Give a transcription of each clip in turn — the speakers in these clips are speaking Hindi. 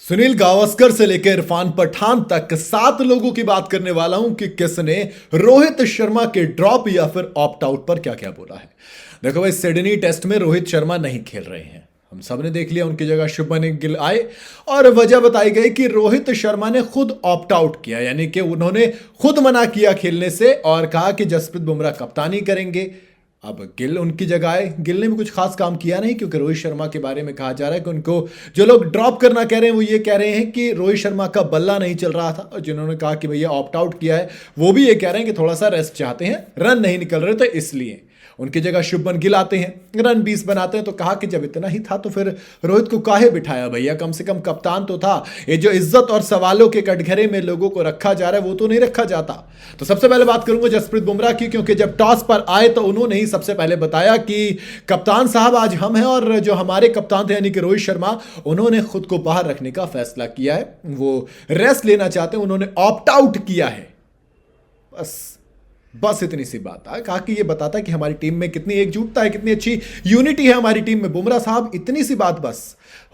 सुनील गावस्कर से लेकर इरफान पठान तक 7 लोगों की बात करने वाला हूं कि किसने रोहित शर्मा के ड्रॉप या फिर ऑप्ट आउट पर क्या क्या बोला है। देखो भाई, सिडनी टेस्ट में रोहित शर्मा नहीं खेल रहे हैं, हम सब ने देख लिया। उनकी जगह शुभमन गिल आए और वजह बताई गई कि रोहित शर्मा ने खुद ऑप्ट आउट किया, यानी कि उन्होंने खुद मना किया खेलने से और कहा कि जसप्रीत बुमराह कप्तानी करेंगे। अब गिल उनकी जगह आए। गिल ने भी कुछ खास काम किया नहीं, क्योंकि रोहित शर्मा के बारे में कहा जा रहा है कि उनको जो लोग ड्रॉप करना कह रहे हैं वो ये कह रहे हैं कि रोहित शर्मा का बल्ला नहीं चल रहा था, और जिन्होंने कहा कि भैया ऑप्ट आउट किया है वो भी ये कह रहे हैं कि थोड़ा सा रेस्ट चाहते हैं, रन नहीं निकल रहे तो इसलिए। उनकी जगह शुभमन गिल आते हैं, रन 20 बनाते हैं, तो कहा कि जब इतना ही था तो फिर रोहित को काहे बिठाया भैया, कम से कम कप्तान तो था। ये जो इज्जत और सवालों के कटघरे में लोगों को रखा जा रहा है वो तो नहीं रखा जाता। तो सबसे पहले बात करूंगा जसप्रीत बुमराह की, क्योंकि जब टॉस पर आए तो उन्होंने ही सबसे पहले बताया कि कप्तान साहब आज हम हैं, और जो हमारे कप्तान थे यानी कि रोहित शर्मा, उन्होंने खुद को बाहर रखने का फैसला किया है, वो रेस्ट लेना चाहते हैं, उन्होंने ऑप्ट आउट किया है। बस इतनी सी बात है। कहा कि ये बताता है कि हमारी टीम में कितनी एकजुटता है, कितनी अच्छी यूनिटी है हमारी टीम में। बुमराह साहब, इतनी सी बात बस।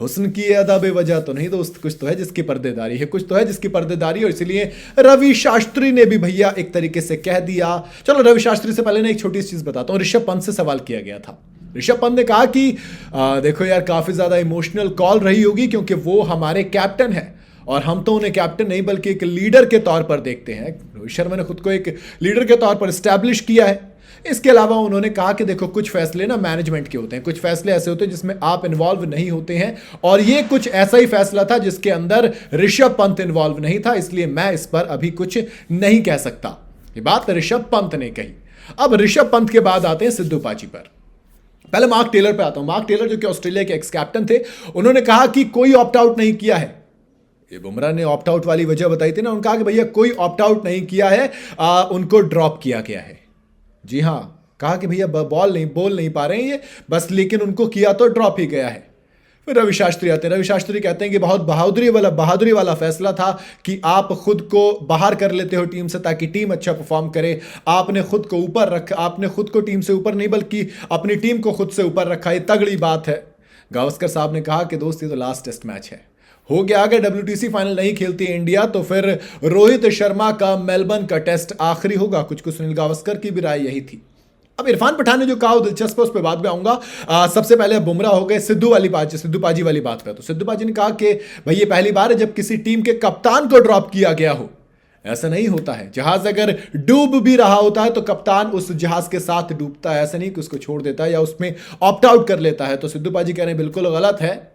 हुस्न की अदा बेवजह तो नहीं दोस्त, कुछ तो है जिसकी पर्देदारी है, कुछ तो है जिसकी पर्देदारी। और इसलिए रवि शास्त्री ने भी भैया एक तरीके से कह दिया। चलो रवि शास्त्री से पहले ना एक छोटी सी चीज बताता हूं। ऋषभ पंत से सवाल किया गया था। ऋषभ पंत ने कहा कि देखो यार, काफी ज्यादा इमोशनल कॉल रही होगी, क्योंकि वो हमारे कैप्टन है और हम तो उन्हें कैप्टन नहीं बल्कि एक लीडर के तौर पर देखते हैं। रोहित शर्मा ने खुद को एक लीडर के तौर पर स्टैब्लिश किया है। इसके अलावा उन्होंने कहा कि देखो, कुछ फैसले ना मैनेजमेंट के होते हैं, कुछ फैसले ऐसे होते हैं जिसमें आप इन्वॉल्व नहीं होते हैं, और ये कुछ ऐसा ही फैसला था जिसके अंदर ऋषभ पंत इन्वॉल्व नहीं था, इसलिए मैं इस पर अभी कुछ नहीं कह सकता। ये बात ऋषभ पंत ने कही। अब ऋषभ पंत के बाद आते हैं सिद्धू पाजी पर। पहले मार्क टेलर पे आता हूं। मार्क टेलर जो कि ऑस्ट्रेलिया के एक्स कैप्टन थे, उन्होंने कहा कि कोई ऑप्ट आउट नहीं किया है। ये बुमराह ने ऑप्ट आउट वाली वजह बताई थी ना, उन्होंने कहा कि भैया कोई ऑप्ट आउट नहीं किया है, उनको ड्रॉप किया गया है। जी हां, कहा कि भैया बोल नहीं पा रहे हैं ये बस, लेकिन उनको किया तो ड्रॉप ही गया है। फिर रवि शास्त्री आते हैं। रवि शास्त्री कहते हैं कि बहुत बहादुरी वाला फैसला था कि आप खुद को बाहर कर लेते हो टीम से ताकि टीम अच्छा परफॉर्म करे। आपने खुद को ऊपर रखा, आपने खुद को टीम से ऊपर नहीं बल्कि अपनी टीम को खुद से ऊपर रखा। ये तगड़ी बात है। गावस्कर साहब ने कहा कि दोस्त, ये तो लास्ट टेस्ट मैच है, हो गया। अगर WTC फाइनल नहीं खेलती इंडिया तो फिर रोहित शर्मा का मेलबर्न का टेस्ट आखिरी होगा। कुछ सुनील गावस्कर की भी राय यही थी। अब इरफान पठान ने जो कहा वो दिलचस्प है, उस पर बाद में आऊंगा। सबसे पहले बुमराह हो गए सिद्धू पाजी वाली बात पे। तो सिद्धू पाजी ने कहा कि भाई ये पहली बार है जब किसी टीम के कप्तान को ड्रॉप किया गया हो। ऐसा नहीं होता है। जहाज अगर डूब भी रहा होता है तो कप्तान उस जहाज के साथ डूबता है, ऐसा नहीं कि उसको छोड़ देता है या उसमें ऑप्ट आउट कर लेता है। तो सिद्धू पाजी कह रहे हैं बिल्कुल गलत है।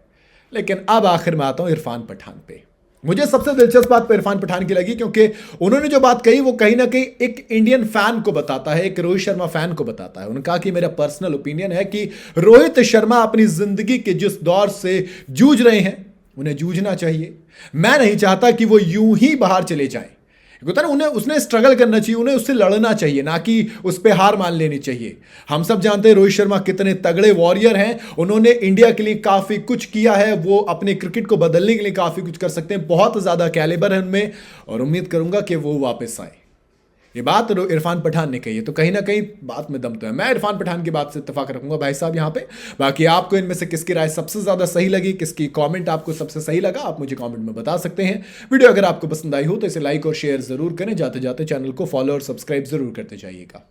लेकिन अब आखिर में आता हूं इरफान पठान पे। मुझे सबसे दिलचस्प बात इरफान पठान की लगी, क्योंकि उन्होंने जो बात कही वो कहीं ना कहीं एक इंडियन फैन को बताता है, एक रोहित शर्मा फैन को बताता है। उन्होंने कहा कि मेरा पर्सनल ओपिनियन है कि रोहित शर्मा अपनी जिंदगी के जिस दौर से जूझ रहे हैं उन्हें जूझना चाहिए। मैं नहीं चाहता कि वो यूं ही बाहर चले जाएं। होता ना, उन्हें उसने स्ट्रगल करना चाहिए, उन्हें उससे लड़ना चाहिए, ना कि उस पर हार मान लेनी चाहिए। हम सब जानते हैं रोहित शर्मा कितने तगड़े वॉरियर हैं। उन्होंने इंडिया के लिए काफ़ी कुछ किया है, वो अपने क्रिकेट को बदलने के लिए काफ़ी कुछ कर सकते हैं। बहुत ज़्यादा कैलिबर है उनमें, और उम्मीद करूंगा कि वो वापस आए। ये बात इरफान पठान ने कही है, तो कहीं ना कहीं बात में दम तो है। मैं इरफान पठान की बात से इत्तेफाक रखूंगा भाई साहब यहाँ पे। बाकी आपको इनमें से किसकी राय सबसे ज्यादा सही लगी, किसकी कमेंट आपको सबसे सही लगा, आप मुझे कमेंट में बता सकते हैं। वीडियो अगर आपको पसंद आई हो तो इसे लाइक और शेयर जरूर करें। जाते जाते चैनल को फॉलो और सब्सक्राइब जरूर करते जाइएगा।